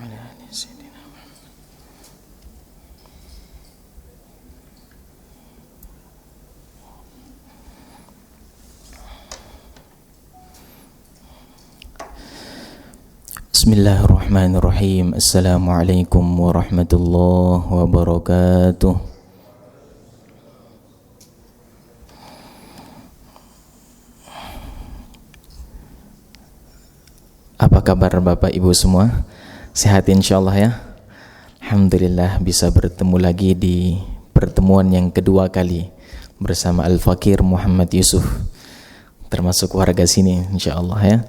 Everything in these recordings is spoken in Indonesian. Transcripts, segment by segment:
وعلى آل سيدنا محمد. Bismillahirrahmanirrahim. Assalamualaikum warahmatullahi wabarakatuh. Apa kabar Bapak Ibu semua? Sehat insyaallah ya. Alhamdulillah bisa bertemu lagi di pertemuan yang kedua kali bersama Al-Fakir Muhammad Yusuf, termasuk warga sini insyaallah ya.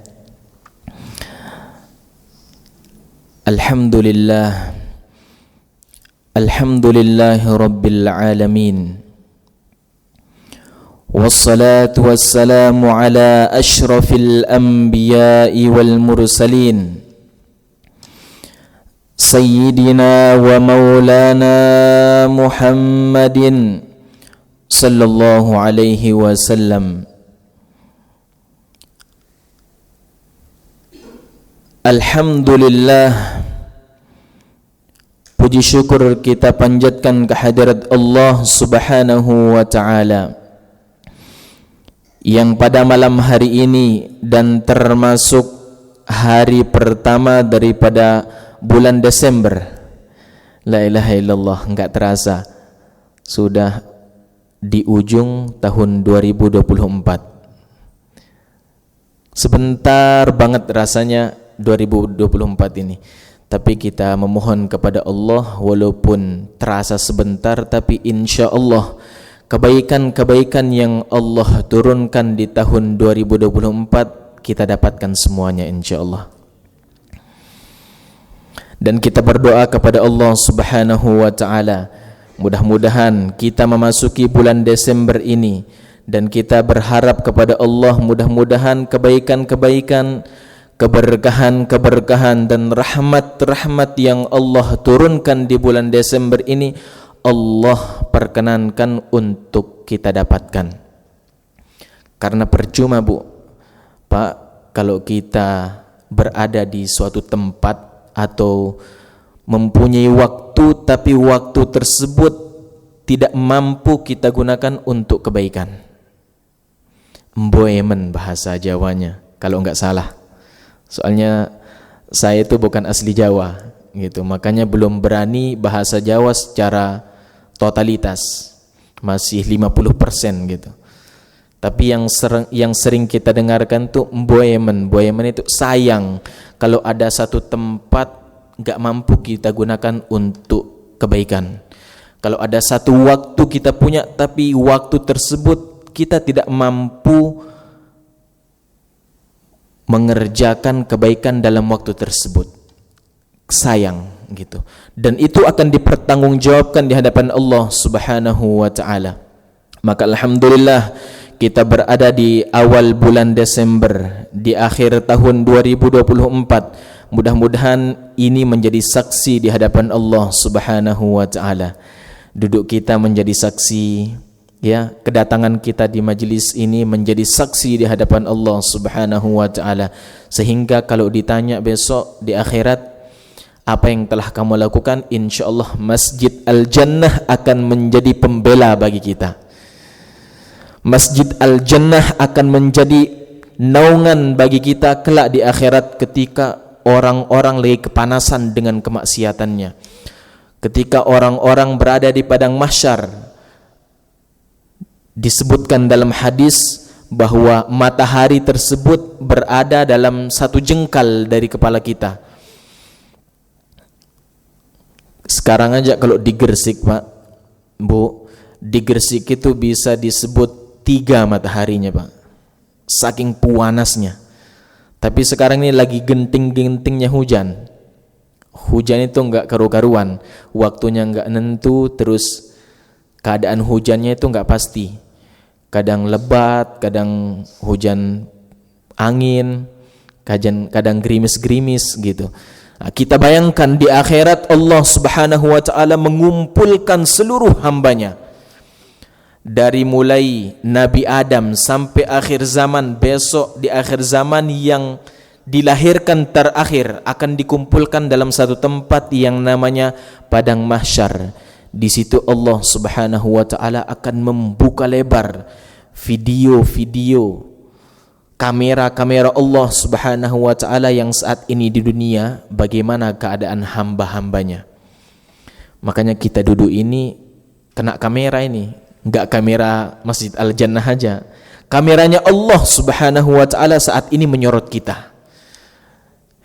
Alhamdulillah, alhamdulillahi rabbil alamin, wassalatu wassalamu ala ashrafil anbiya'i wal mursalin, sayyidina wa maulana Muhammadin sallallahu alaihi wasallam. Alhamdulillah, puji syukur kita panjatkan kehadirat Allah Subhanahu wa ta'ala yang pada malam hari ini dan termasuk hari pertama daripada bulan Desember, la ilaha illallah, enggak terasa sudah di ujung tahun 2024. Sebentar banget rasanya 2024 ini, tapi kita memohon kepada Allah walaupun terasa sebentar, tapi insya Allah kebaikan-kebaikan yang Allah turunkan di tahun 2024 kita dapatkan semuanya insya Allah. Dan kita berdoa kepada Allah Subhanahu wa ta'ala, mudah-mudahan kita memasuki bulan Desember ini dan kita berharap kepada Allah mudah-mudahan kebaikan-kebaikan, keberkahan-keberkahan dan rahmat-rahmat yang Allah turunkan di bulan Desember ini Allah perkenankan untuk kita dapatkan. Karena percuma Bu, Pak, kalau kita berada di suatu tempat atau mempunyai waktu tapi waktu tersebut tidak mampu kita gunakan untuk kebaikan. Mboemen bahasa Jawanya kalau enggak salah. Soalnya saya itu bukan asli Jawa gitu, makanya belum berani bahasa Jawa secara totalitas, masih 50% gitu. Tapi yang sering kita dengarkan tuh mboemen itu sayang kalau ada satu tempat gak mampu kita gunakan untuk kebaikan. Kalau ada satu waktu kita punya tapi waktu tersebut kita tidak mampu mengerjakan kebaikan dalam waktu tersebut, sayang gitu. Dan itu akan dipertanggungjawabkan di hadapan Allah Subhanahu wa ta'ala. Maka alhamdulillah kita berada di awal bulan Desember, di akhir tahun 2024. Mudah-mudahan ini menjadi saksi di hadapan Allah Subhanahu wa ta'ala. Duduk kita menjadi saksi, ya, kedatangan kita di majelis ini menjadi saksi di hadapan Allah Subhanahu wa ta'ala, sehingga kalau ditanya besok di akhirat apa yang telah kamu lakukan, insyaallah Masjid Al-Jannah akan menjadi pembela bagi kita. Masjid Al-Jannah akan menjadi naungan bagi kita kelak di akhirat ketika orang-orang lagi kepanasan dengan kemaksiatannya. Ketika orang-orang berada di padang mahsyar, disebutkan dalam hadis bahwa matahari tersebut berada dalam satu jengkal dari kepala kita. Sekarang aja kalau di Gresik Pak, Bu, di Gresik itu bisa disebut 3 mataharinya Pak, saking panasnya. Tapi sekarang ini lagi genting-gentingnya hujan. Hujan itu enggak karu-karuan, waktunya enggak nentu, terus keadaan hujannya itu enggak pasti. Kadang lebat, kadang hujan angin, kadang gerimis-gerimis gitu. Nah, kita bayangkan di akhirat Allah Subhanahu wa ta'ala mengumpulkan seluruh hambanya, dari mulai Nabi Adam sampai akhir zaman besok, di akhir zaman yang dilahirkan terakhir akan dikumpulkan dalam satu tempat yang namanya padang mahsyar. Di situ Allah Subhanahu wa taala akan membuka lebar video-video, kamera-kamera Allah Subhanahu wa taala yang saat ini di dunia, bagaimana keadaan hamba-hambanya. Makanya kita duduk ini kena kamera ini, enggak kamera Masjid Al-Jannah aja. Kameranya Allah Subhanahu wa taala saat ini menyorot kita.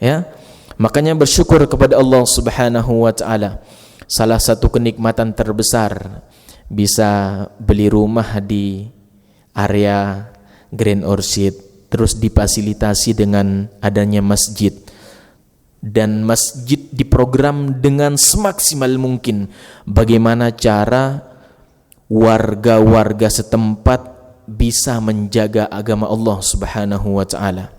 Ya. Makanya bersyukur kepada Allah Subhanahu wa taala. Salah satu kenikmatan terbesar bisa beli rumah di area Grand Orchid, terus difasilitasi dengan adanya masjid, dan masjid diprogram dengan semaksimal mungkin bagaimana cara warga-warga setempat bisa menjaga agama Allah Subhanahu wa taala.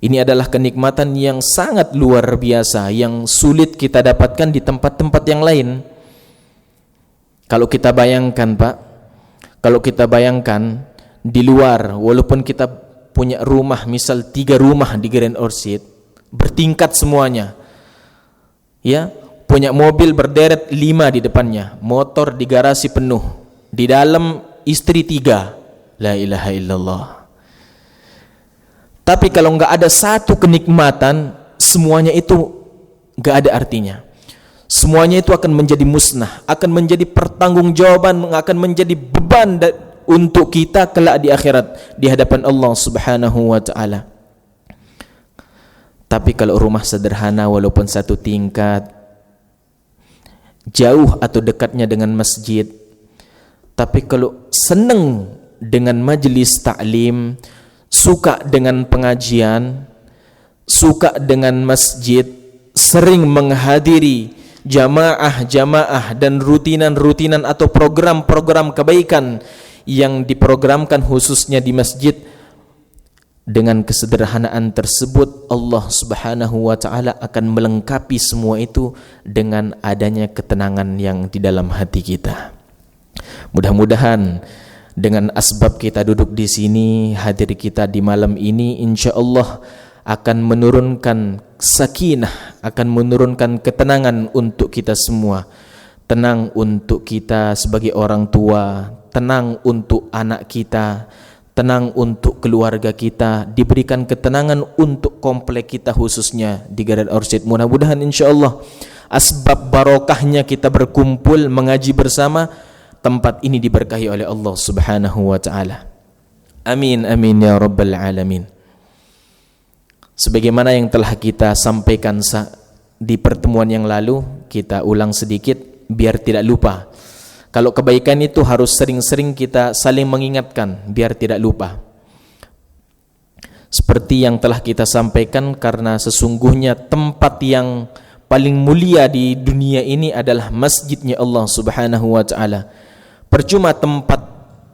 Ini adalah kenikmatan yang sangat luar biasa yang sulit kita dapatkan di tempat-tempat yang lain. Kalau kita bayangkan, Pak, kalau kita bayangkan di luar, walaupun kita punya rumah, misal 3 rumah di Grand Orchid, bertingkat semuanya, ya, punya mobil berderet 5 di depannya, motor di garasi penuh, di dalam istri 3, la ilaha illallah. Tapi kalau nggak ada satu kenikmatan, semuanya itu nggak ada artinya. Semuanya itu akan menjadi musnah, akan menjadi pertanggungjawaban, akan menjadi beban untuk kita kelak di akhirat di hadapan Allah Subhanahu wa taala. Tapi kalau rumah sederhana walaupun satu tingkat, jauh atau dekatnya dengan masjid, tapi kalau senang dengan majelis taklim, suka dengan pengajian, suka dengan masjid, sering menghadiri jamaah-jamaah dan rutinan-rutinan atau program-program kebaikan yang diprogramkan khususnya di masjid, dengan kesederhanaan tersebut Allah Subhanahu wa taala akan melengkapi semua itu dengan adanya ketenangan yang di dalam hati kita. Mudah-mudahan dengan asbab kita duduk di sini, hadir kita di malam ini, insya Allah akan menurunkan sakinah, akan menurunkan ketenangan untuk kita semua. Tenang untuk kita sebagai orang tua, tenang untuk anak kita, tenang untuk keluarga kita, diberikan ketenangan untuk komplek kita khususnya di Grand Orchid. Mudah-mudahan insya Allah asbab barokahnya kita berkumpul mengaji bersama, tempat ini diberkahi oleh Allah Subhanahu wa taala. Amin amin ya rabbal alamin. Sebagaimana yang telah kita sampaikan di pertemuan yang lalu, kita ulang sedikit biar tidak lupa. Kalau kebaikan itu harus sering-sering kita saling mengingatkan biar tidak lupa. Seperti yang telah kita sampaikan, karena sesungguhnya tempat yang paling mulia di dunia ini adalah masjidnya Allah Subhanahu wa taala. Percuma tempat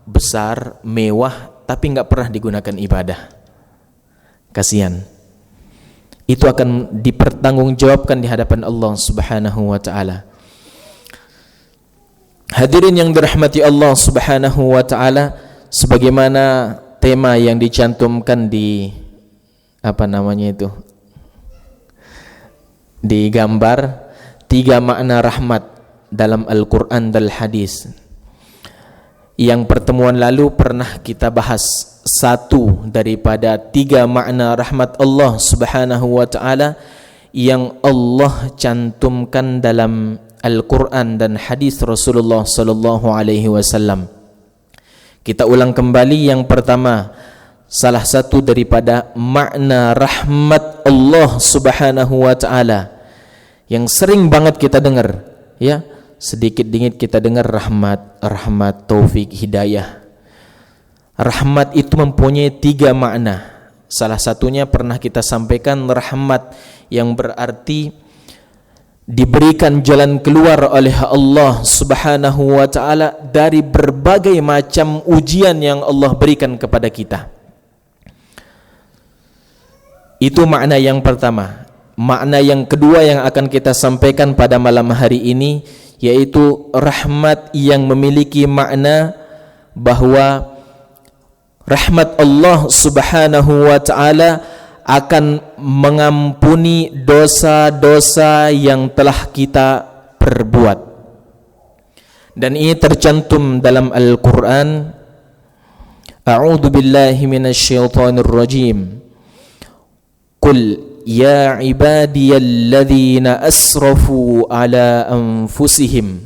besar, mewah, tapi enggak pernah digunakan ibadah. Kasihan. Itu akan dipertanggungjawabkan di hadapan Allah Subhanahu wa taala. Hadirin yang dirahmati Allah Subhanahu wa taala, sebagaimana tema yang dicantumkan di di gambar, 3 makna rahmat dalam Al-Qur'an dan hadis. Yang pertemuan lalu pernah kita bahas satu daripada 3 makna rahmat Allah Subhanahu wa taala yang Allah cantumkan dalam Al-Quran dan hadis Rasulullah sallallahu alaihi wasallam. Kita ulang kembali. Yang pertama, salah satu daripada makna rahmat Allah Subhanahu wa taala yang sering banget kita dengar, ya, sedikit-dikit kita dengar rahmat, taufik, hidayah. Rahmat itu mempunyai 3 makna. Salah satunya pernah kita sampaikan, rahmat yang berarti diberikan jalan keluar oleh Allah Subhanahu wa taala dari berbagai macam ujian yang Allah berikan kepada kita. Itu makna yang pertama. Makna yang kedua yang akan kita sampaikan pada malam hari ini, yaitu rahmat yang memiliki makna bahwa rahmat Allah Subhanahu wa taala akan mengampuni dosa-dosa yang telah kita perbuat. Dan ini tercantum dalam Al-Quran. A'udzu billahi minasyaitonir rajim. Qul ya ibadiyalladzina asrafu ala anfusihim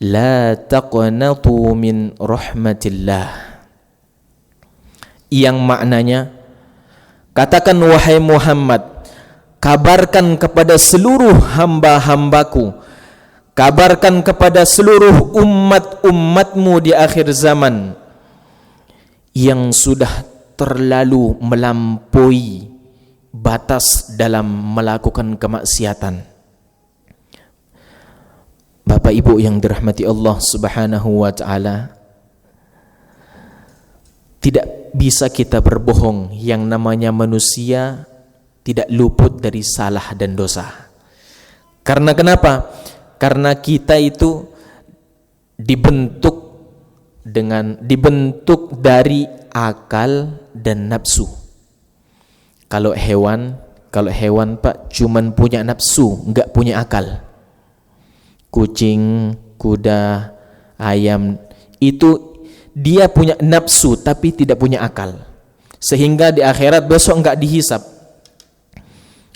la taqnatu min rahmatillah. Yang maknanya, katakan wahai Muhammad, kabarkan kepada seluruh hamba-hambaku, kabarkan kepada seluruh umat-umatmu di akhir zaman yang sudah terlalu melampaui batas dalam melakukan kemaksiatan. Bapak Ibu yang dirahmati Allah Subhanahu wa ta'ala, tidak bisa kita berbohong, yang namanya manusia tidak luput dari salah dan dosa. Karena kenapa? Karena kita itu dibentuk dari akal dan nafsu. Kalau hewan Pak cuman punya nafsu, enggak punya akal. Kucing, kuda, ayam itu dia punya nafsu tapi tidak punya akal. Sehingga di akhirat besok enggak dihisap.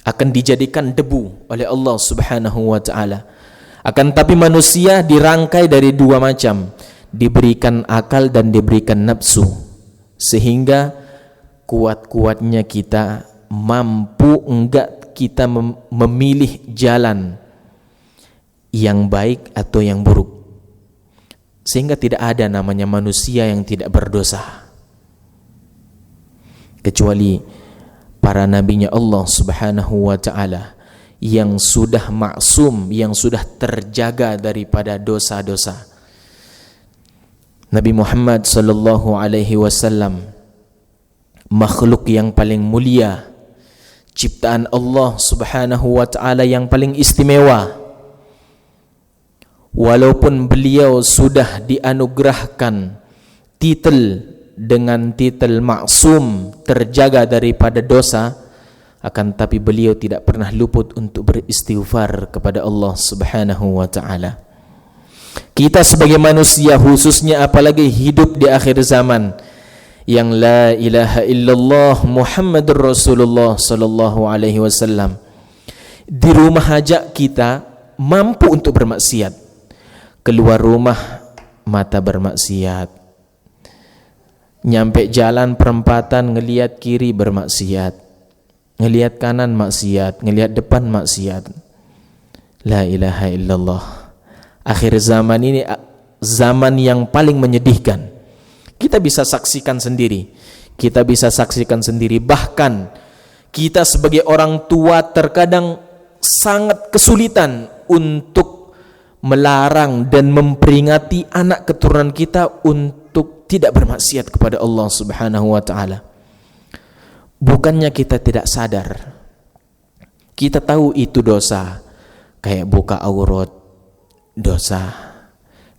Akan dijadikan debu oleh Allah Subhanahu wa ta'ala. Akan tapi manusia dirangkai dari dua macam, diberikan akal dan diberikan nafsu, sehingga kuat-kuatnya kita mampu enggak kita memilih jalan yang baik atau yang buruk, sehingga tidak ada namanya manusia yang tidak berdosa kecuali para nabinya Allah Subhanahu wa ta'ala yang sudah maksum, yang sudah terjaga daripada dosa-dosa. Nabi Muhammad sallallahu alaihi wasallam, makhluk yang paling mulia, ciptaan Allah Subhanahu wa ta'ala yang paling istimewa. Walaupun beliau sudah dianugerahkan dengan titel maksum, terjaga daripada dosa, akan tapi beliau tidak pernah luput untuk beristighfar kepada Allah Subhanahu wa ta'ala. Kita sebagai manusia, khususnya apalagi hidup di akhir zaman, yang la ilaha illallah Muhammadur Rasulullah sallallahu alaihi wasallam, di rumah aja kita mampu untuk bermaksiat. Keluar rumah mata bermaksiat, nyampe jalan perempatan ngelihat kiri bermaksiat, ngelihat kanan maksiat, ngelihat depan maksiat. La ilaha illallah. Akhir zaman ini zaman yang paling menyedihkan. Kita bisa saksikan sendiri. Bahkan kita sebagai orang tua terkadang sangat kesulitan untuk melarang dan memperingati anak keturunan kita untuk tidak bermaksiat kepada Allah Subhanahu wa ta'ala. Bukannya kita tidak sadar, kita tahu itu dosa, kayak buka aurat dosa,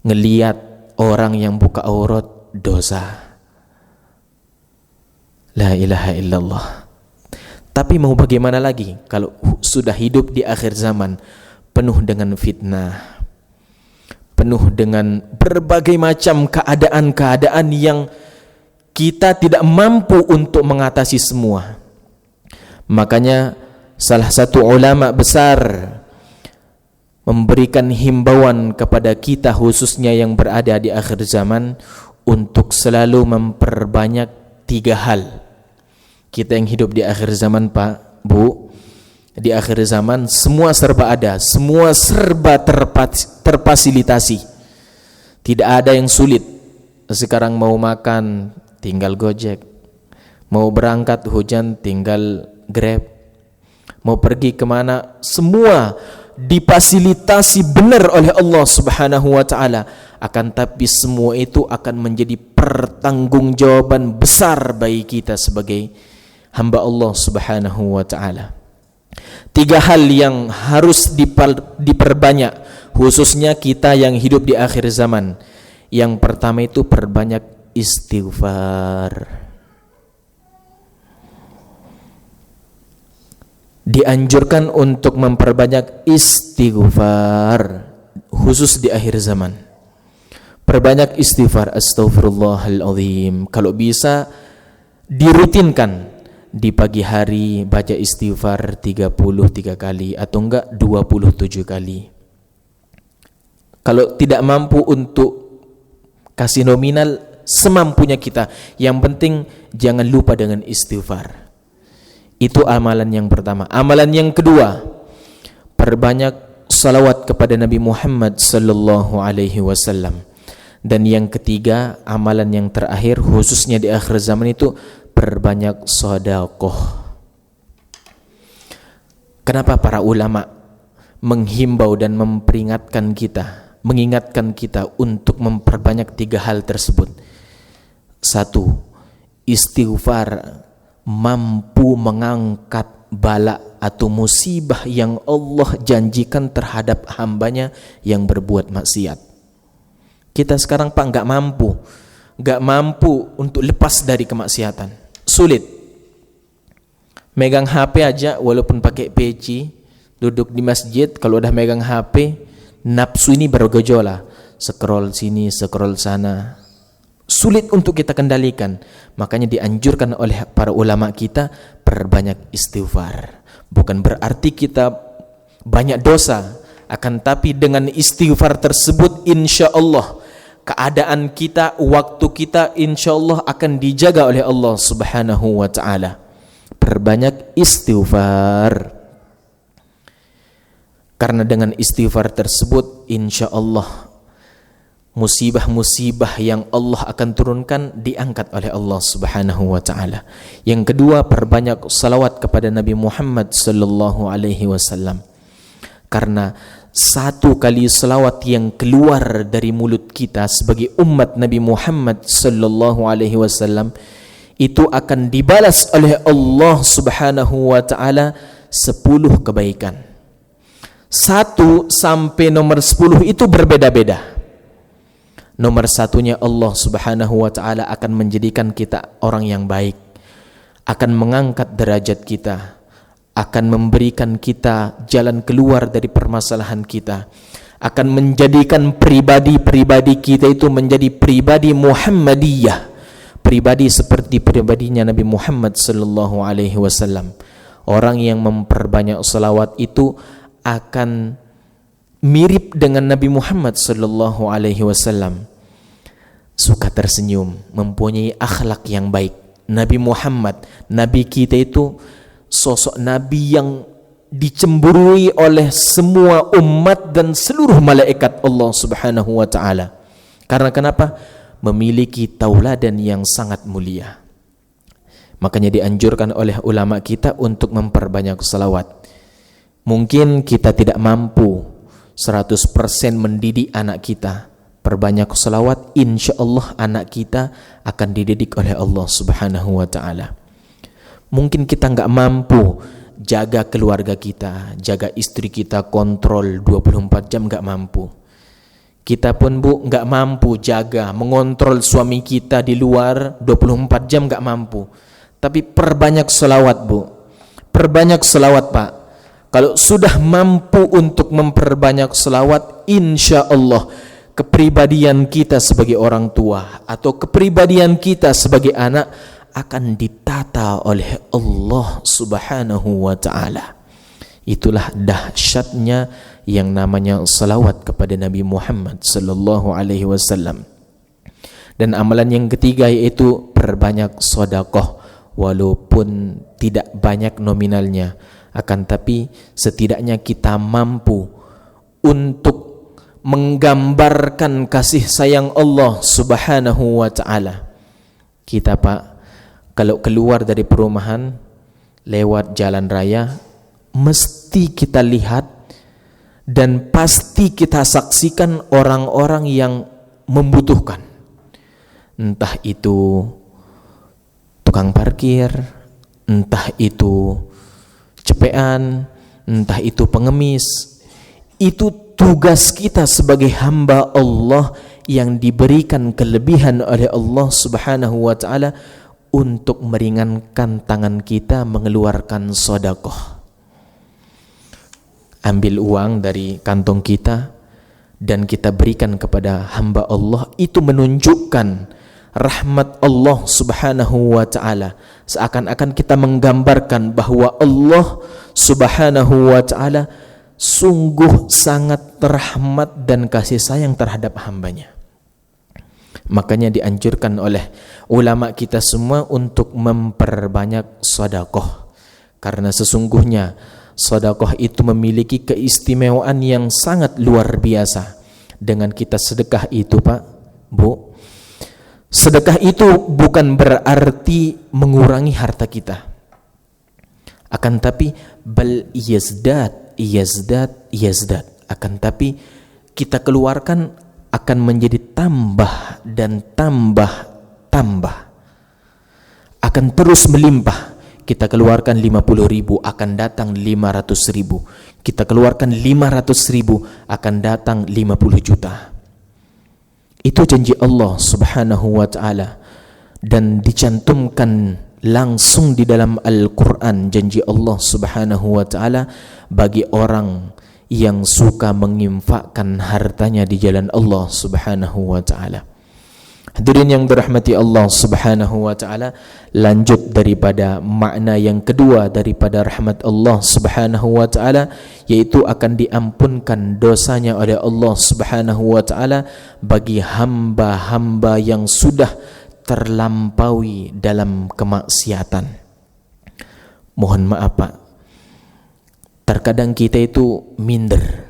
ngeliat orang yang buka aurat dosa. La ilaha illallah. Tapi mau bagaimana lagi kalau sudah hidup di akhir zaman, penuh dengan fitnah, penuh dengan berbagai macam keadaan-keadaan yang kita tidak mampu untuk mengatasi semua. Makanya salah satu ulama besar memberikan himbauan kepada kita, khususnya yang berada di akhir zaman, untuk selalu memperbanyak 3 hal. Kita yang hidup di akhir zaman, Pak, Bu, di akhir zaman semua serba ada, semua serba terfasilitasi. Tidak ada yang sulit. Sekarang mau makan tinggal Gojek, mau berangkat hujan tinggal Grab, mau pergi kemana semua difasilitasi benar oleh Allah Subhanahu wa ta'ala. Akan tapi semua itu akan menjadi pertanggungjawaban besar bagi kita sebagai hamba Allah Subhanahu wa ta'ala. 3 hal yang harus diperbanyak, khususnya kita yang hidup di akhir zaman. Yang pertama itu perbanyak istighfar. dianjurkan untuk memperbanyak istighfar, khusus di akhir zaman. Perbanyak istighfar, astaghfirullahaladzim. Kalau bisa dirutinkan di pagi hari, baca istighfar 33 kali atau enggak 27 kali. Kalau tidak mampu untuk kasih nominal, semampunya kita. Yang penting jangan lupa dengan istighfar. Itu amalan yang pertama. Amalan yang kedua, perbanyak salawat kepada Nabi Muhammad sallallahu alaihi wasallam. Dan yang ketiga, amalan yang terakhir khususnya di akhir zaman itu, perbanyak sedekah. Kenapa para ulama menghimbau dan memperingatkan kita, mengingatkan kita untuk memperbanyak 3 hal tersebut? 1. Istighfar mampu mengangkat bala atau musibah yang Allah janjikan terhadap hambanya yang berbuat maksiat. Kita sekarang Pak nggak mampu untuk lepas dari kemaksiatan. Sulit. Megang HP aja walaupun pakai peci, duduk di masjid, kalau udah megang HP, nafsu ini bergejolak, scroll sini, scroll sana. Sulit untuk kita kendalikan. Makanya dianjurkan oleh para ulama kita perbanyak istighfar. Bukan berarti kita banyak dosa, akan tapi dengan istighfar tersebut insya Allah keadaan kita, waktu kita insya Allah akan dijaga oleh Allah subhanahu wa ta'ala. Perbanyak istighfar. Karena dengan istighfar tersebut insya Allah musibah-musibah yang Allah akan turunkan diangkat oleh Allah subhanahu wa ta'ala. Yang kedua, perbanyak salawat kepada Nabi Muhammad sallallahu alaihi wasallam. Karena 1 kali salawat yang keluar dari mulut kita sebagai umat Nabi Muhammad sallallahu alaihi wasallam itu akan dibalas oleh Allah subhanahu wa ta'ala 10 kebaikan. 1 sampai nomor 10 itu berbeda-beda. Nomor 1-nya, Allah subhanahu wa ta'ala akan menjadikan kita orang yang baik, akan mengangkat derajat kita, akan memberikan kita jalan keluar dari permasalahan kita, akan menjadikan pribadi-pribadi kita itu menjadi pribadi Muhammadiyah, pribadi seperti pribadinya Nabi Muhammad sallallahu alaihi wasallam. Orang yang memperbanyak salawat itu akan mirip dengan Nabi Muhammad sallallahu alaihi wasallam. Suka tersenyum, mempunyai akhlak yang baik. Nabi Muhammad, Nabi kita itu sosok Nabi yang dicemburui oleh semua umat dan seluruh malaikat Allah subhanahu wa ta'ala. Karena kenapa? Memiliki tauladan yang sangat mulia. Makanya dianjurkan oleh ulama kita untuk memperbanyak salawat. Mungkin kita tidak mampu 100% mendidik anak kita. Perbanyak salawat, insya Allah anak kita akan dididik oleh Allah subhanahu wa ta'ala. Mungkin kita nggak mampu jaga keluarga kita, jaga istri kita, kontrol 24 jam nggak mampu. Kita pun Bu nggak mampu jaga, mengontrol suami kita di luar 24 jam nggak mampu. Tapi perbanyak selawat Bu, perbanyak selawat Pak. Kalau sudah mampu untuk memperbanyak selawat, insya Allah kepribadian kita sebagai orang tua atau kepribadian kita sebagai anak akan ditata oleh Allah subhanahu wa ta'ala. Itulah dahsyatnya yang namanya salawat kepada Nabi Muhammad sallallahu alaihi wasallam. Dan amalan yang ketiga yaitu perbanyak sedekah, walaupun tidak banyak nominalnya, akan tapi setidaknya kita mampu untuk menggambarkan kasih sayang Allah subhanahu wa ta'ala. Kita Pak, kalau keluar dari perumahan lewat jalan raya, mesti kita lihat dan pasti kita saksikan orang-orang yang membutuhkan. Entah itu tukang parkir, entah itu cepean, entah itu pengemis. Itu tugas kita sebagai hamba Allah yang diberikan kelebihan oleh Allah subhanahu wa ta'ala untuk meringankan tangan kita mengeluarkan sedekah. ambil uang dari kantong kita dan kita berikan kepada hamba Allah, itu menunjukkan rahmat Allah Subhanahu wa ta'ala. Seakan-akan kita menggambarkan bahwa Allah Subhanahu wa ta'ala sungguh sangat rahmat dan kasih sayang terhadap hambanya. Makanya dianjurkan oleh ulama kita semua untuk memperbanyak sedekah, karena sesungguhnya sedekah itu memiliki keistimewaan yang sangat luar biasa. Dengan kita sedekah itu, Pak, Bu, sedekah itu bukan berarti mengurangi harta kita, akan tapi bal yazdad, akan tapi kita keluarkan akan menjadi tambah dan tambah, akan terus melimpah. Kita keluarkan 50.000, akan datang 500.000. Kita keluarkan 500.000, akan datang 50 juta. Itu janji Allah Subhanahu wa ta'ala, dan dicantumkan langsung di dalam Al-Quran janji Allah Subhanahu wa ta'ala bagi orang yang suka menginfakkan hartanya di jalan Allah Subhanahu wa ta'ala. Hadirin yang dirahmati Allah Subhanahu wa ta'ala, lanjut daripada makna yang kedua daripada rahmat Allah Subhanahu wa ta'ala, yaitu akan diampunkan dosanya oleh Allah Subhanahu wa ta'ala bagi hamba-hamba yang sudah terlampaui dalam kemaksiatan. Mohon maaf, Pak, terkadang kita itu minder,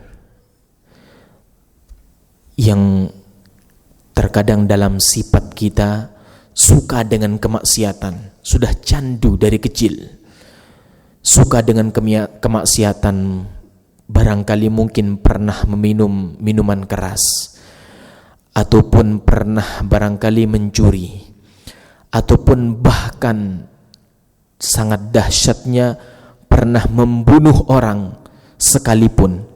yang terkadang dalam sifat kita suka dengan kemaksiatan, sudah candu dari kecil, suka dengan kemaksiatan. Barangkali mungkin pernah meminum minuman keras, ataupun pernah barangkali mencuri, ataupun bahkan sangat dahsyatnya pernah membunuh orang sekalipun.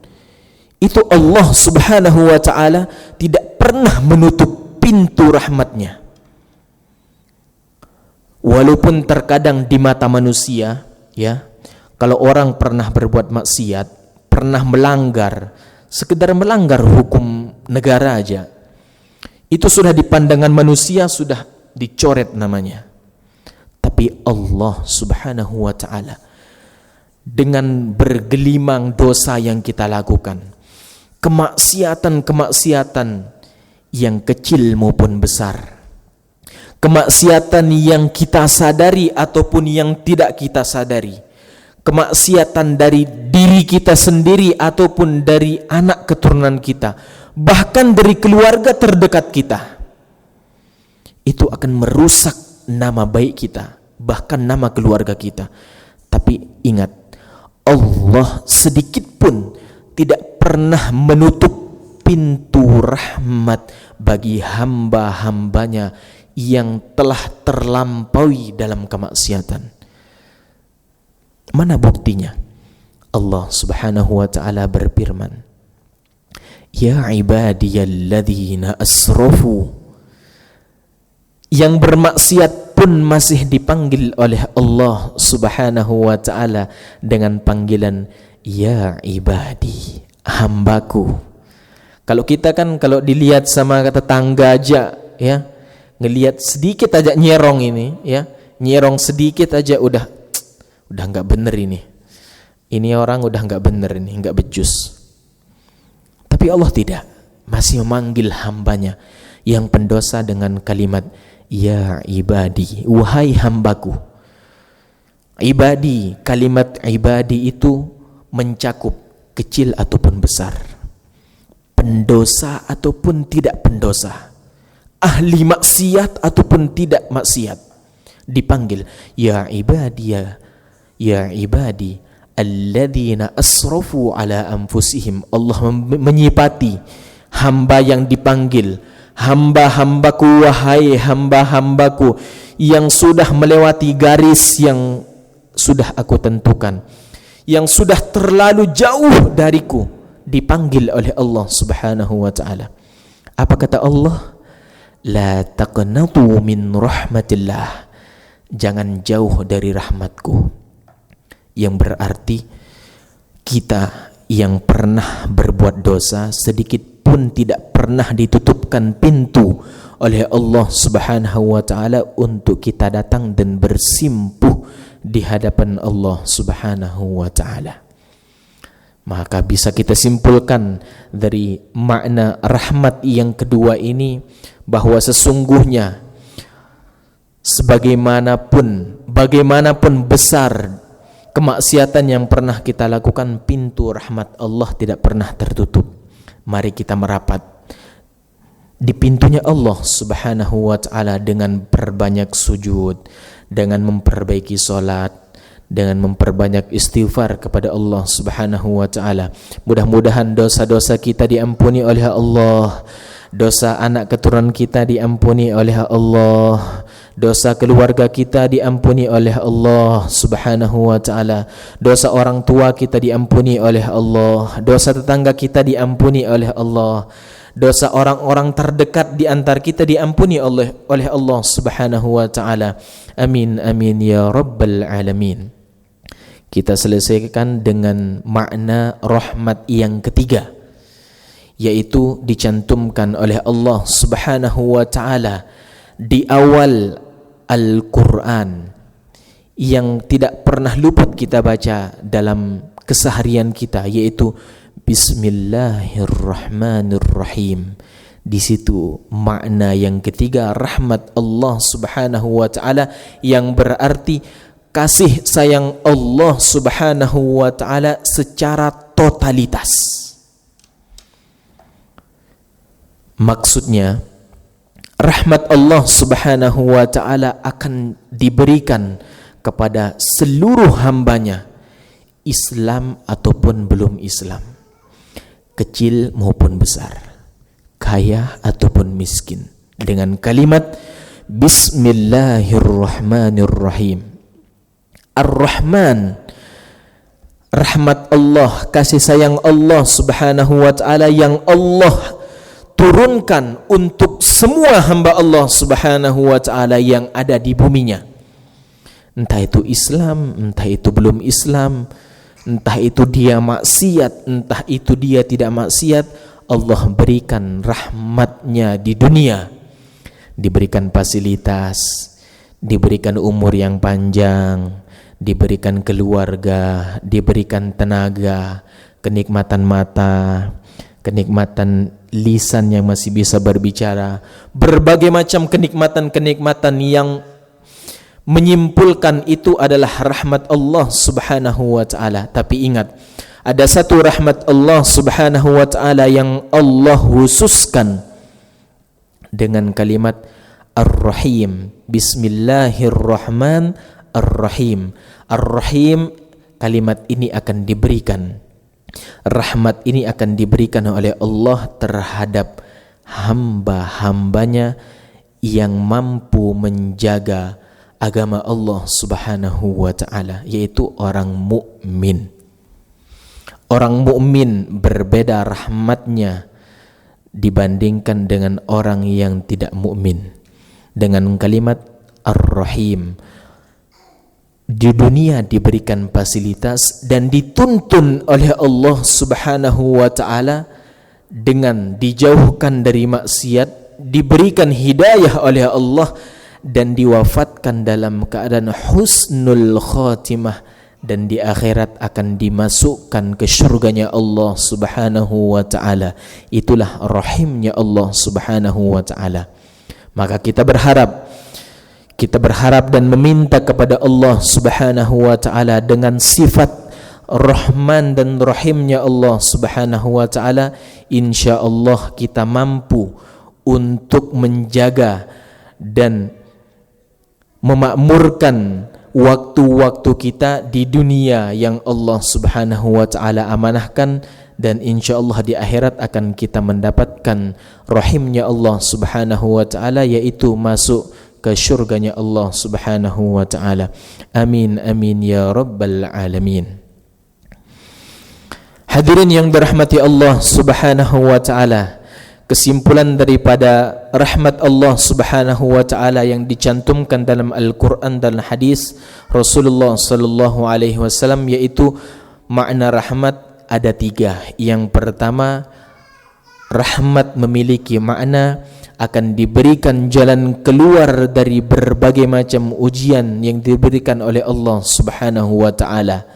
Itu Allah Subhanahu wa ta'ala tidak pernah menutup pintu rahmatnya. Walaupun terkadang di mata manusia, ya, kalau orang pernah berbuat maksiat, pernah melanggar, sekedar melanggar hukum negara aja, itu sudah di pandangan manusia sudah dicoret namanya. Tapi Allah Subhanahu wa ta'ala, dengan bergelimang dosa yang kita lakukan, kemaksiatan-kemaksiatan yang kecil maupun besar, kemaksiatan yang kita sadari ataupun yang tidak kita sadari, kemaksiatan dari diri kita sendiri ataupun dari anak keturunan kita, bahkan dari keluarga terdekat kita, itu akan merusak nama baik kita, bahkan nama keluarga kita. Tapi ingat, Allah sedikit pun tidak pernah menutup pintu rahmat bagi hamba-hambanya yang telah terlampaui dalam kemaksiatan. Mana buktinya? Allah Subhanahu wa ta'ala berfirman, ya ibadiyalladzina asrafu, yang bermaksiat pun masih dipanggil oleh Allah Subhanahu wa ta'ala dengan panggilan ya ibadi, hambaku. Kalau kita kan kalau dilihat sama tetangga aja, ya, ngelihat sedikit aja nyerong ini, ya, nyerong sedikit aja udah nggak bener ini orang udah nggak bener ini, nggak becus. Tapi Allah tidak, masih memanggil hambanya yang pendosa dengan kalimat ya ibadi, wahai hambaku. Ibadi, kalimat ibadi itu mencakup kecil ataupun besar, pendosa ataupun tidak pendosa, ahli maksiat ataupun tidak maksiat, dipanggil ya ibadi, ya ibadi alladzina asrafu ala anfusihim. Allah menyifati hamba yang dipanggil, hamba-hambaku, wahai hamba-hambaku yang sudah melewati garis yang sudah aku tentukan, yang sudah terlalu jauh dariku, dipanggil oleh Allah Subhanahu wa ta'ala. Apa kata Allah? La taqnatu min rahmatillah, jangan jauh dari rahmatku. Yang berarti kita yang pernah berbuat dosa, sedikit pun tidak pernah ditutupkan pintu oleh Allah Subhanahu wa taala untuk kita datang dan bersimpuh di hadapan Allah Subhanahu wa taala. Maka bisa kita simpulkan dari makna rahmat yang kedua ini bahwa sesungguhnya bagaimanapun besar kemaksiatan yang pernah kita lakukan, pintu rahmat Allah tidak pernah tertutup. Mari kita merapat di pintunya Allah Subhanahu wa taala dengan perbanyak sujud, dengan memperbaiki salat, dengan memperbanyak istighfar kepada Allah Subhanahu wa taala. Mudah-mudahan dosa-dosa kita diampuni oleh Allah, dosa anak keturunan kita diampuni oleh Allah, dosa keluarga kita diampuni oleh Allah Subhanahu wa taala, dosa orang tua kita diampuni oleh Allah, dosa tetangga kita diampuni oleh Allah, dosa orang-orang terdekat di antara kita diampuni oleh Allah Subhanahu wa taala. Amin amin ya rabbal alamin. Kita selesaikan dengan makna rahmat yang ketiga, yaitu dicantumkan oleh Allah Subhanahu wa taala di awal Al-Quran yang tidak pernah luput kita baca dalam keseharian kita, yaitu Bismillahirrahmanirrahim. Di situ makna yang ketiga, rahmat Allah Subhanahu wa taala, yang berarti kasih sayang Allah Subhanahu wa taala secara totalitas. Maksudnya, rahmat Allah Subhanahu wa taala akan diberikan kepada seluruh hambanya, Islam ataupun belum Islam, kecil maupun besar, kaya ataupun miskin, dengan kalimat Bismillahirrahmanirrahim. Ar-Rahman, rahmat Allah, kasih sayang Allah Subhanahu wa taala yang Allah turunkan untuk semua hamba Allah Subhanahu wa taala yang ada di buminya. Entah itu Islam, entah itu belum Islam, entah itu dia maksiat, entah itu dia tidak maksiat, Allah berikan rahmatnya di dunia. Diberikan fasilitas, diberikan umur yang panjang, diberikan keluarga, diberikan tenaga, kenikmatan mata, kenikmatan lisan yang masih bisa berbicara, berbagai macam kenikmatan-kenikmatan yang menyimpulkan itu adalah rahmat Allah Subhanahu wa taala. Tapi ingat, ada satu rahmat Allah Subhanahu wa taala yang Allah khususkan dengan kalimat Ar-Rahim. Bismillahirrahmanirrahim. Ar-Rahim, kalimat ini akan diberikan, rahmat ini akan diberikan oleh Allah terhadap hamba-hambanya yang mampu menjaga agama Allah Subhanahu wa taala, yaitu orang mukmin. Orang mukmin berbeda rahmatnya dibandingkan dengan orang yang tidak mukmin. Dengan kalimat Ar-Rahim, di dunia diberikan fasilitas dan dituntun oleh Allah Subhanahu wa taala dengan dijauhkan dari maksiat, diberikan hidayah oleh Allah dan diwafatkan dalam keadaan husnul khatimah, dan di akhirat akan dimasukkan ke syurganya Allah Subhanahu wa taala. Itulah rahimnya Allah Subhanahu wa taala. Maka kita berharap dan meminta kepada Allah Subhanahu wa taala dengan sifat Rahman dan Rahimnya Allah Subhanahu wa taala, insyaallah kita mampu untuk menjaga dan memakmurkan waktu-waktu kita di dunia yang Allah Subhanahu wa taala amanahkan, dan insyaallah di akhirat akan kita mendapatkan rahimnya Allah Subhanahu wa taala, yaitu masuk ke syurganya Allah Subhanahu wa taala. Amin amin ya rabbal alamin. Hadirin yang dirahmati Allah Subhanahu wa taala, kesimpulan daripada rahmat Allah Subhanahu wa taala yang dicantumkan dalam Al-Qur'an dan hadis Rasulullah sallallahu alaihi wasallam, yaitu makna rahmat ada 3. Yang pertama, rahmat memiliki makna akan diberikan jalan keluar dari berbagai macam ujian yang diberikan oleh Allah Subhanahu wa taala.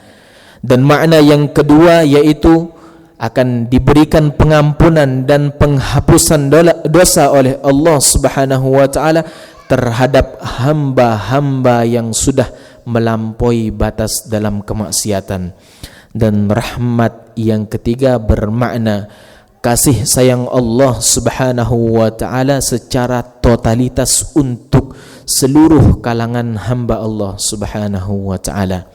Dan makna yang kedua yaitu akan diberikan pengampunan dan penghapusan dosa oleh Allah Subhanahu wa taala terhadap hamba-hamba yang sudah melampaui batas dalam kemaksiatan. Dan rahmat yang ketiga bermakna kasih sayang Allah Subhanahu wa taala secara totalitas untuk seluruh kalangan hamba Allah Subhanahu wa taala.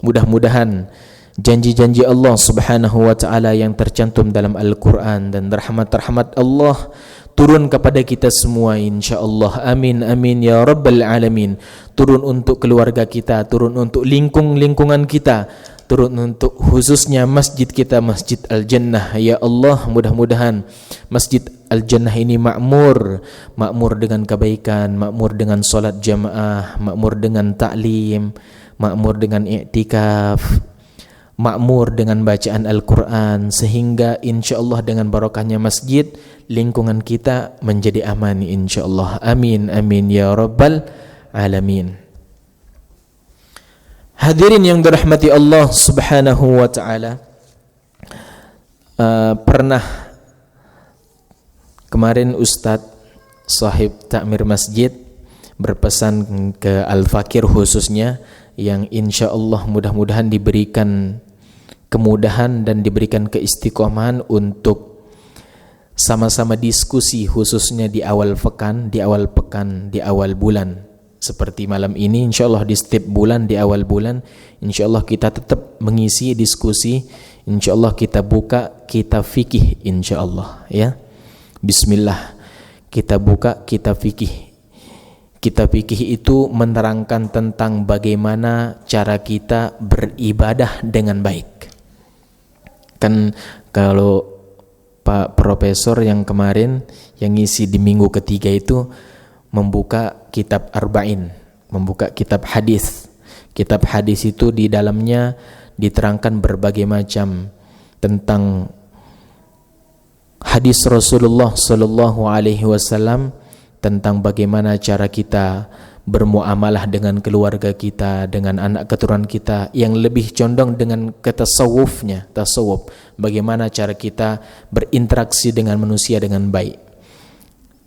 Mudah-mudahan janji-janji Allah Subhanahu wa taala yang tercantum dalam Al-Qur'an dan rahmat-rahmat Allah turun kepada kita semua insyaallah. Amin amin ya rabbal alamin. Turun untuk keluarga kita, turun untuk lingkungan kita, turun untuk khususnya masjid kita, Masjid Al-Jannah. Ya Allah, mudah-mudahan Masjid Al-Jannah ini makmur dengan kebaikan, makmur dengan solat jamaah, makmur dengan ta'lim, makmur dengan i'tikaf, makmur dengan bacaan Al-Quran, sehingga insyaallah dengan barokahnya masjid lingkungan kita menjadi aman insyaallah. Amin amin ya rabbal alamin. Hadirin yang dirahmati Allah Subhanahu wa taala, pernah kemarin Ustadz sahib takmir masjid berpesan ke Al-Fakir khususnya, yang insyaallah mudah-mudahan diberikan kemudahan dan diberikan keistiqomahan untuk sama-sama diskusi khususnya di awal pekan, di awal bulan. Seperti malam ini insyaallah di setiap bulan, di awal bulan insyaallah kita tetap mengisi diskusi, insyaallah kita buka kitab fikih insyaallah ya. Bismillah, kita buka kitab fikih. Kitab fikih itu menerangkan tentang bagaimana cara kita beribadah dengan baik. Kan kalau Pak Profesor yang kemarin yang ngisi di minggu ketiga itu membuka kitab Arba'in, membuka kitab hadis. Kitab hadis itu di dalamnya diterangkan berbagai macam tentang hadis Rasulullah sallallahu alaihi wasallam, tentang bagaimana cara kita bermuamalah dengan keluarga kita, dengan anak keturunan kita, yang lebih condong dengan tasawuf, bagaimana cara kita berinteraksi dengan manusia dengan baik.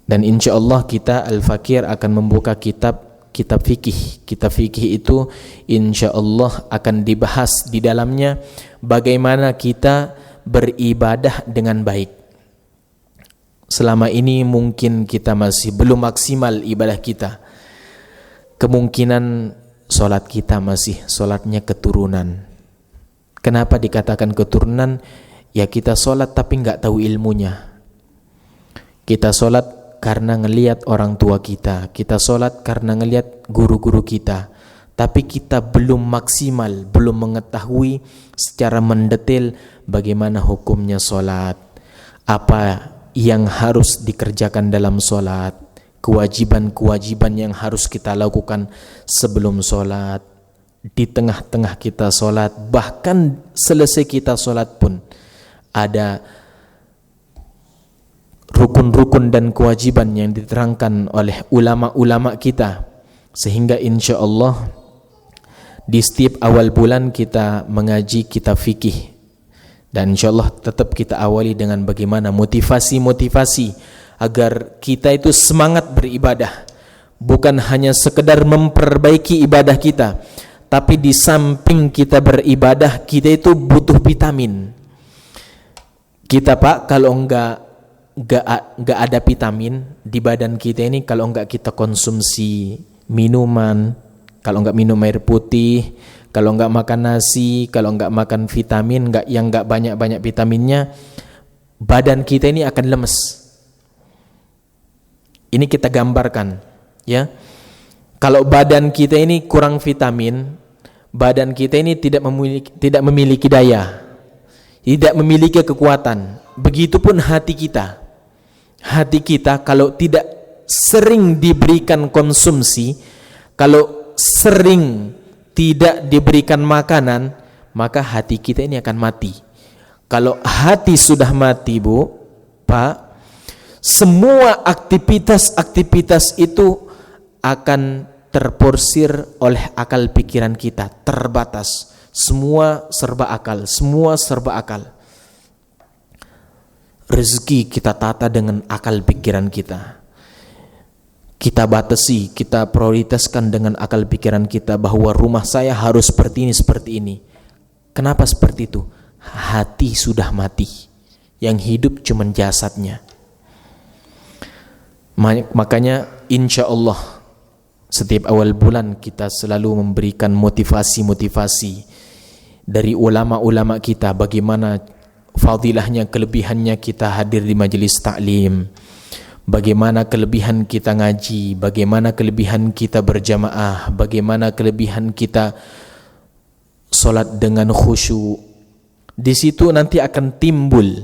Dan insyaallah kita Al-Fakir akan membuka kitab fikih. Kitab fikih itu insyaallah akan dibahas di dalamnya bagaimana kita beribadah dengan baik. Selama ini mungkin kita masih belum maksimal ibadah kita. Kemungkinan solat kita masih solatnya keturunan. Kenapa dikatakan keturunan? Ya kita solat tapi nggak tahu ilmunya. Kita solat karena ngelihat orang tua kita, kita solat karena ngelihat guru-guru kita, tapi kita belum maksimal, belum mengetahui secara mendetail bagaimana hukumnya solat, apa yang harus dikerjakan dalam solat, kewajiban-kewajiban yang harus kita lakukan sebelum solat, di tengah-tengah kita solat, bahkan selesai kita solat pun ada rukun-rukun dan kewajiban yang diterangkan oleh ulama-ulama kita, sehingga insyaallah di setiap awal bulan kita mengaji kitab fikih. Dan insyaallah tetap kita awali dengan bagaimana motivasi-motivasi agar kita itu semangat beribadah, bukan hanya sekedar memperbaiki ibadah kita, tapi di samping kita beribadah kita itu butuh vitamin. Kita Pak kalau enggak ada vitamin di badan kita ini, kalau enggak kita konsumsi minuman, kalau enggak minum air putih, kalau enggak makan nasi, kalau enggak makan vitamin, yang enggak banyak-banyak vitaminnya, badan kita ini akan lemes. Ini kita gambarkan ya. Kalau badan kita ini kurang vitamin, badan kita ini tidak memiliki daya, tidak memiliki kekuatan. Begitupun hati kita. Hati kita kalau tidak sering diberikan konsumsi, kalau sering tidak diberikan makanan, maka hati kita ini akan mati. Kalau hati sudah mati, Bu, Pak, semua aktivitas-aktivitas itu akan terporsir oleh akal pikiran kita, terbatas. Semua serba akal, semua serba akal. Rezeki kita tata dengan akal pikiran kita. Kita batasi, kita prioritaskan dengan akal pikiran kita bahwa rumah saya harus seperti ini. Kenapa seperti itu? Hati sudah mati. Yang hidup cuma jasadnya. Makanya insya Allah setiap awal bulan kita selalu memberikan motivasi-motivasi dari ulama-ulama kita, bagaimana fadilahnya, kelebihannya kita hadir di majelis taklim, bagaimana kelebihan kita ngaji, bagaimana kelebihan kita berjamaah, bagaimana kelebihan kita solat dengan khusyuk. Di situ nanti akan timbul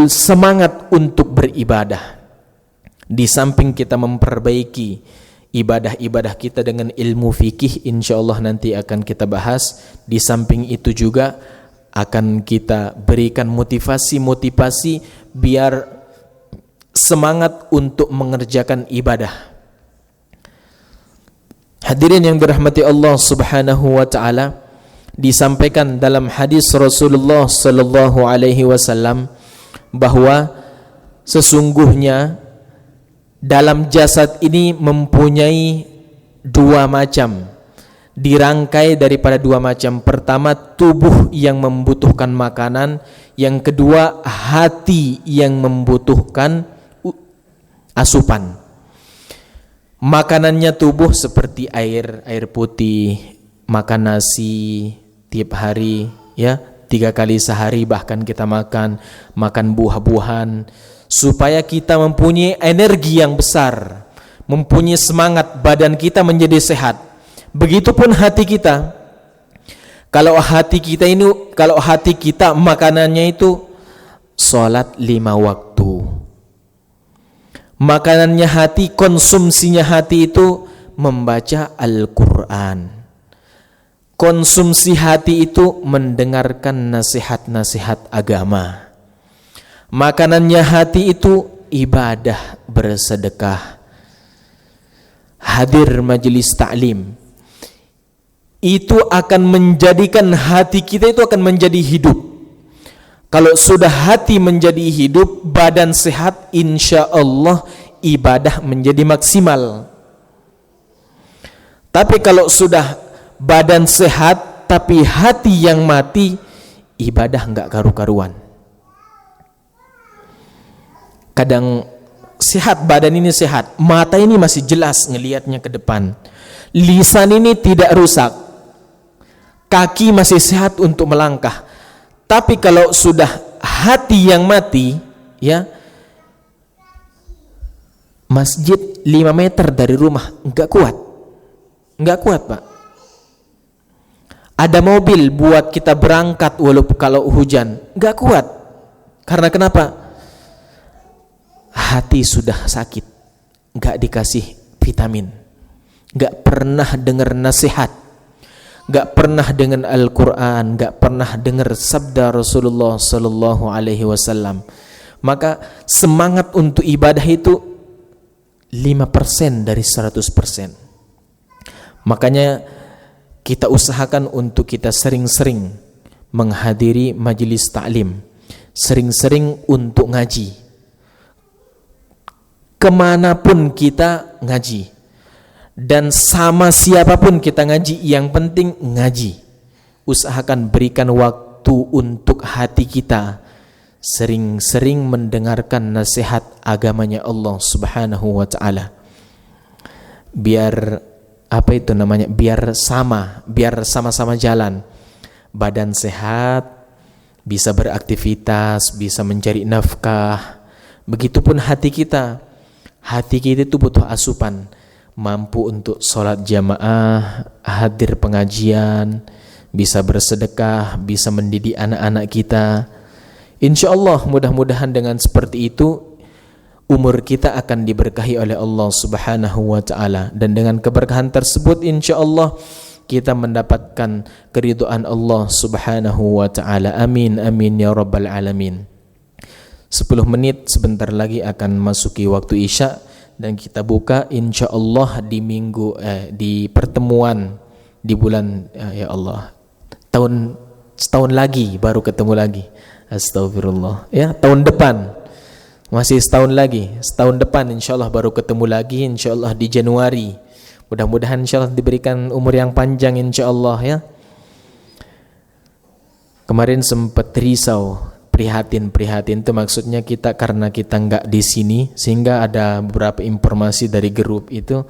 semangat untuk beribadah. Di samping kita memperbaiki ibadah-ibadah kita dengan ilmu fikih, insyaallah nanti akan kita bahas. Di samping itu juga akan kita berikan motivasi biar semangat untuk mengerjakan ibadah. Hadirin yang dirahmati Allah Subhanahu wa taala, disampaikan dalam hadis Rasulullah sallallahu alaihi wasallam bahwa sesungguhnya dalam jasad ini mempunyai dua macam, dirangkai daripada dua macam. Pertama, tubuh yang membutuhkan makanan. Yang kedua, hati yang membutuhkan asupan. Makanannya tubuh seperti air putih, makan nasi tiap hari, ya, 3 kali sehari bahkan kita makan buah-buahan, supaya kita mempunyai energi yang besar, mempunyai semangat, badan kita menjadi sehat. Begitupun hati kita. Kalau hati kita makanannya itu salat 5 waktu. Makanannya hati, konsumsinya hati itu membaca Al-Quran. Konsumsi hati itu mendengarkan nasihat-nasihat agama. Makanannya hati itu ibadah, bersedekah, hadir majelis taklim. Itu akan menjadikan hati kita itu akan menjadi hidup. Kalau sudah hati menjadi hidup, badan sehat, insya Allah ibadah menjadi maksimal. Tapi kalau sudah badan sehat tapi hati yang mati, ibadah enggak karu-karuan. Kadang sehat, badan ini sehat, mata ini masih jelas ngelihatnya ke depan, lisan ini tidak rusak, kaki masih sehat untuk melangkah. Tapi kalau sudah hati yang mati, ya, masjid 5 meter dari rumah enggak kuat Pak. Ada mobil buat kita berangkat walaupun kalau hujan, enggak kuat. Karena kenapa? Hati sudah sakit, enggak dikasih vitamin, enggak pernah dengar nasihat, enggak pernah dengan Al-Quran, enggak pernah dengar sabda Rasulullah sallallahu alaihi wasallam. Maka semangat untuk ibadah itu 5% dari 100%. Makanya kita usahakan untuk kita sering-sering menghadiri majelis taklim, sering-sering untuk ngaji. Kemanapun kita ngaji, dan sama siapapun kita ngaji, yang penting ngaji. Usahakan berikan waktu untuk hati kita, sering-sering mendengarkan nasihat agamanya Allah Subhanahu wa taala. Biar biar sama-sama jalan. Badan sehat, bisa beraktivitas, bisa mencari nafkah. Begitupun hati kita. Hati kita itu butuh asupan, mampu untuk sholat jamaah, hadir pengajian, bisa bersedekah, bisa mendidik anak-anak kita. Insya Allah mudah-mudahan dengan seperti itu umur kita akan diberkahi oleh Allah Subhanahu wa taala, dan dengan keberkahan tersebut insya Allah kita mendapatkan keridhaan Allah Subhanahu wa taala. Amin amin ya rabbal alamin. 10 menit sebentar lagi akan masuki waktu Isya dan kita buka insyaallah di di pertemuan di bulan ya Allah. Setahun lagi baru ketemu lagi. Astagfirullah. Ya, tahun depan. Masih setahun lagi. Setahun depan insyaallah baru ketemu lagi insyaallah di Januari. Mudah-mudahan insyaallah diberikan umur yang panjang insyaallah ya. Kemarin sempat risau, prihatin itu maksudnya kita karena kita enggak di sini sehingga ada beberapa informasi dari grup itu,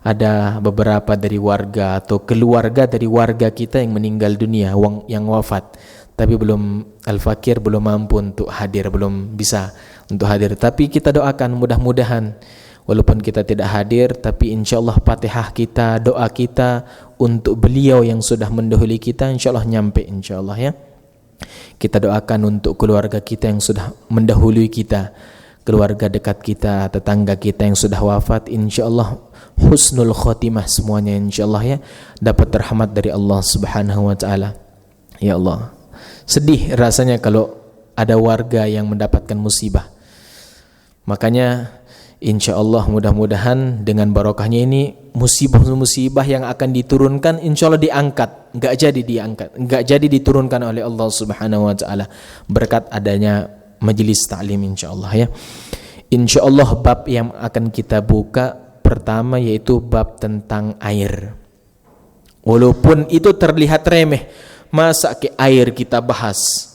ada beberapa dari warga atau keluarga dari warga kita yang meninggal dunia, yang wafat. Tapi belum Al-Fakir belum mampu untuk hadir, belum bisa untuk hadir. Tapi kita doakan mudah-mudahan walaupun kita tidak hadir, tapi insyaallah Fatihah kita, doa kita untuk beliau yang sudah mendahului kita insyaallah nyampe insyaallah ya. Kita doakan untuk keluarga kita yang sudah mendahului kita, keluarga dekat kita, tetangga kita yang sudah wafat, insyaallah husnul khotimah semuanya insyaallah ya, dapat rahmat dari Allah Subhanahu wa taala. Ya Allah, sedih rasanya kalau ada warga yang mendapatkan musibah. Makanya insyaallah mudah-mudahan dengan barokahnya ini musibah-musibah yang akan diturunkan insyaallah diangkat, enggak jadi diturunkan oleh Allah Subhanahu wa taala berkat adanya majelis taklim insyaallah ya. Insyaallah bab yang akan kita buka pertama yaitu bab tentang air. Walaupun itu terlihat remeh, masa ke air kita bahas?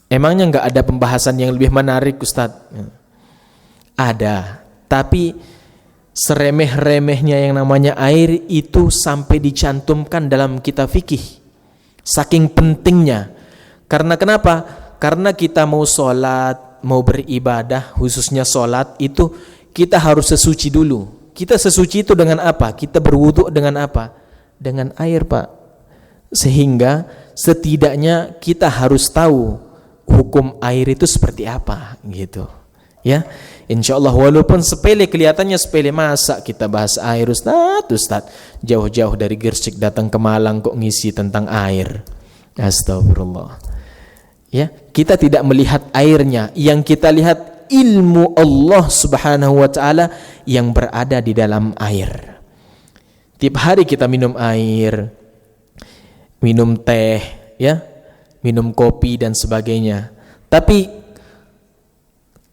Emangnya enggak ada pembahasan yang lebih menarik Ustaz? Ada, tapi seremeh-remehnya yang namanya air itu sampai dicantumkan dalam kitab fikih. Saking pentingnya. Karena kenapa? Karena kita mau sholat, mau beribadah, khususnya sholat itu kita harus sesuci dulu. Kita sesuci itu dengan apa? Kita berwudu dengan apa? Dengan air, Pak. Sehingga setidaknya kita harus tahu hukum air itu seperti apa gitu. Ya, insyaallah walaupun sepele, kelihatannya sepele, masa kita bahas air Ustaz, jauh-jauh dari Gresik datang ke Malang kok ngisi tentang air. Astagfirullah. Ya, kita tidak melihat airnya, yang kita lihat ilmu Allah Subhanahu wa taala yang berada di dalam air. Tiap hari kita minum air, minum teh, ya, minum kopi dan sebagainya. Tapi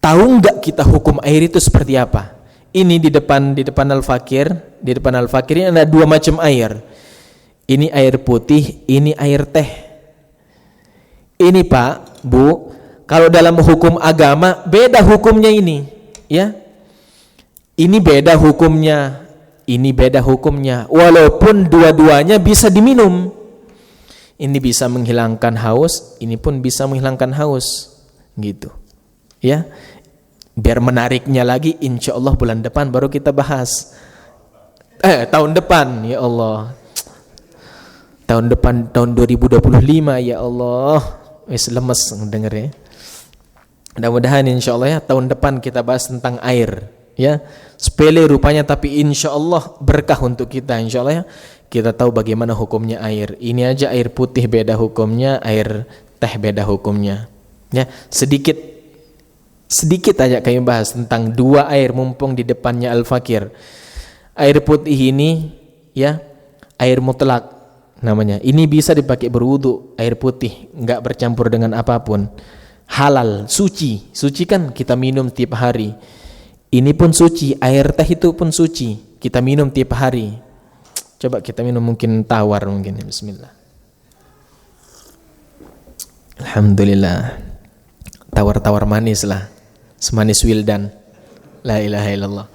tahu enggak kita hukum air itu seperti apa? Ini di depan Al-Fakir, ini ada 2 macam air. Ini air putih, ini air teh. Ini Pak, Bu, kalau dalam hukum agama beda hukumnya ini, ya. Ini beda hukumnya, ini beda hukumnya. Walaupun dua-duanya bisa diminum. Ini bisa menghilangkan haus, ini pun bisa menghilangkan haus. Gitu. Ya. Biar menariknya lagi insyaallah bulan depan baru kita bahas. Tahun depan ya Allah. Tahun depan tahun 2025 ya Allah. Wis lemes denger ya. Mudah-mudahan insyaallah ya tahun depan kita bahas tentang air ya. Sepele rupanya tapi insyaallah berkah untuk kita insyaallah ya. Kita tahu bagaimana hukumnya air. Ini aja air putih beda hukumnya, air teh beda hukumnya. Ya, sedikit aja kami bahas tentang 2 air mumpung di depannya Al-Fakir. Air putih ini ya, air mutlak namanya. Ini bisa dipakai berwudu, air putih, enggak bercampur dengan apapun. Halal, suci. Suci kan kita minum tiap hari. Ini pun suci, air teh itu pun suci. Kita minum tiap hari. Coba kita minum mungkin tawar mungkin. Bismillah. Alhamdulillah. Tawar-tawar manis lah. Semanis Wildan. La ilaha illallah.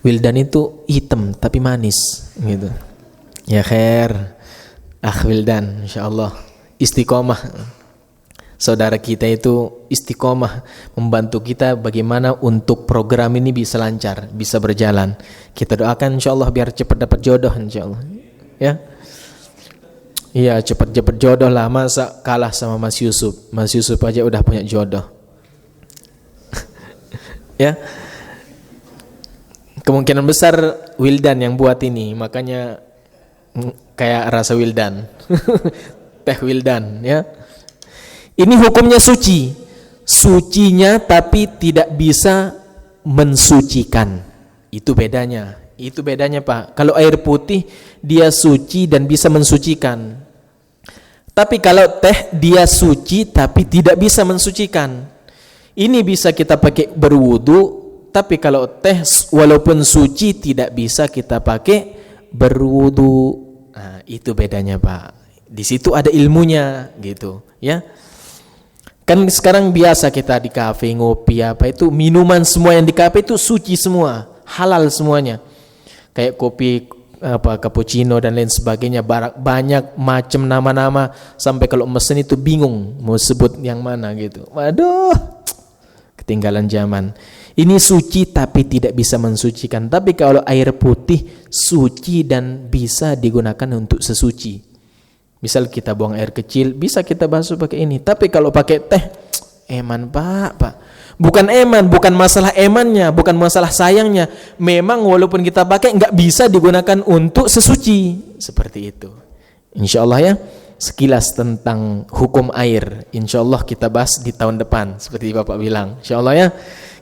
Wildan itu hitam tapi manis gitu. Ya khair. Wildan insyaallah istiqomah. Saudara kita itu istiqomah membantu kita bagaimana untuk program ini bisa lancar, bisa berjalan. Kita doakan insyaallah biar cepat dapat jodoh insyaallah. Ya. Iya, cepat jodoh lah, masa kalah sama Mas Yusuf. Mas Yusuf aja udah punya jodoh. Ya. Kemungkinan besar Wildan yang buat ini, makanya kayak rasa wildan. Teh wildan ya. Ini hukumnya suci. Sucinya tapi tidak bisa mensucikan. Itu bedanya. Itu bedanya, Pak. Kalau air putih dia suci dan bisa mensucikan. Tapi kalau teh dia suci tapi tidak bisa mensucikan. Ini bisa kita pakai berwudu, tapi kalau teh walaupun suci tidak bisa kita pakai berwudu. Nah, itu bedanya, Pak. Di situ ada ilmunya gitu, ya. Kan sekarang biasa kita di kafe ngopi apa itu minuman semua yang di kafe itu suci semua, halal semuanya. Kayak kopi apa cappuccino dan lain sebagainya, banyak macam nama-nama sampai kalau mesen itu bingung mau sebut yang mana gitu. Waduh, ketinggalan zaman. Ini suci tapi tidak bisa mensucikan. Tapi kalau air putih suci dan bisa digunakan untuk sesuci. Misal kita buang air kecil, bisa kita basuh pakai ini. Tapi kalau pakai teh, eman Pak. Bukan eman, bukan masalah emannya, bukan masalah sayangnya. Memang walaupun kita pakai nggak bisa digunakan untuk sesuci. Seperti itu. Insya Allah ya, sekilas tentang hukum air. Insya Allah kita bahas di tahun depan. Seperti Bapak bilang. Insya Allah ya,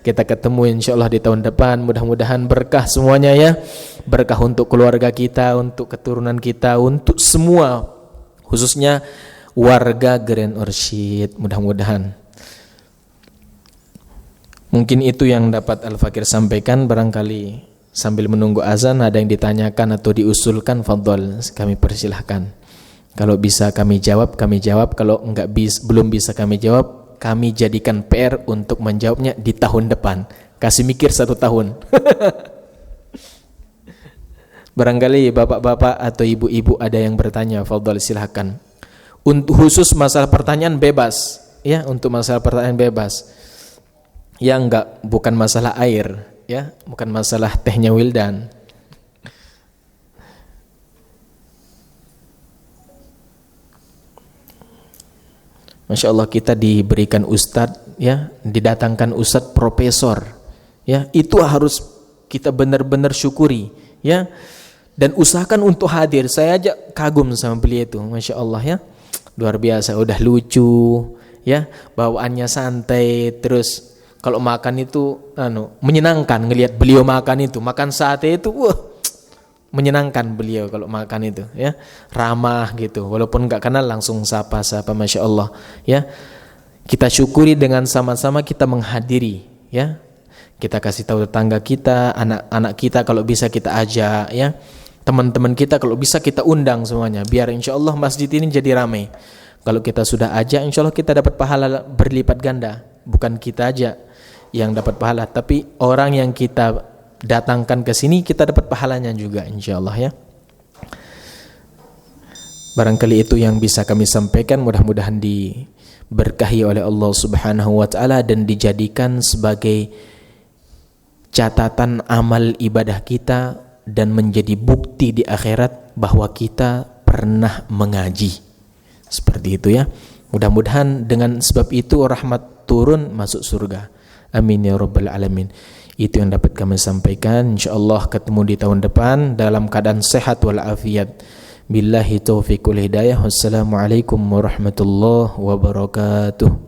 kita ketemu insya Allah di tahun depan. Mudah-mudahan berkah semuanya ya. Berkah untuk keluarga kita, untuk keturunan kita, untuk semua. Khususnya warga Grand Orchid. Mudah-mudahan. Mungkin itu yang dapat Al-Fakir sampaikan. Barangkali sambil menunggu azan ada yang ditanyakan atau diusulkan, fadhol, kami persilahkan. Kalau bisa kami jawab, kami jawab. Kalau belum bisa kami jawab, kami jadikan PR untuk menjawabnya di tahun depan. Kasih mikir 1 tahun. Barangkali bapak-bapak atau ibu-ibu ada yang bertanya, fadhol silahkan. Untuk khusus masalah pertanyaan bebas, ya, untuk masalah pertanyaan bebas. Ya bukan masalah air, ya, bukan masalah tehnya Wildan. Masya Allah kita diberikan ustadz, ya, didatangkan ustadz profesor, ya, itu harus kita benar-benar syukuri, ya, dan usahakan untuk hadir. Saya aja kagum sama beliau itu, Masya Allah ya, luar biasa, udah lucu, ya, bawaannya santai, terus kalau makan itu menyenangkan ngelihat beliau makan itu, makan sate itu, menyenangkan beliau kalau makan itu, ya, ramah gitu, walaupun nggak kenal langsung sapa-sapa, Masya Allah ya. Kita syukuri dengan sama-sama kita menghadiri, ya, kita kasih tahu tetangga kita, anak-anak kita kalau bisa kita ajak, ya, teman-teman kita kalau bisa kita undang semuanya, biar insya Allah masjid ini jadi ramai. Kalau kita sudah ajak, insya Allah kita dapat pahala berlipat ganda. Bukan kita aja yang dapat pahala, tapi orang yang kita datangkan ke sini kita dapat pahalanya juga, insya Allah ya. Barangkali itu yang bisa kami sampaikan. Mudah-mudahan diberkahi oleh Allah Subhanahu wa taala dan dijadikan sebagai catatan amal ibadah kita dan menjadi bukti di akhirat bahwa kita pernah mengaji. Seperti itu ya. Mudah-mudahan dengan sebab itu rahmat turun masuk surga. Amin ya rabbal alamin. Itu yang dapat kami sampaikan. InsyaAllah ketemu di tahun depan dalam keadaan sehat walafiat. Billahi taufiq wal hidayah. Wassalamualaikum warahmatullahi wabarakatuh.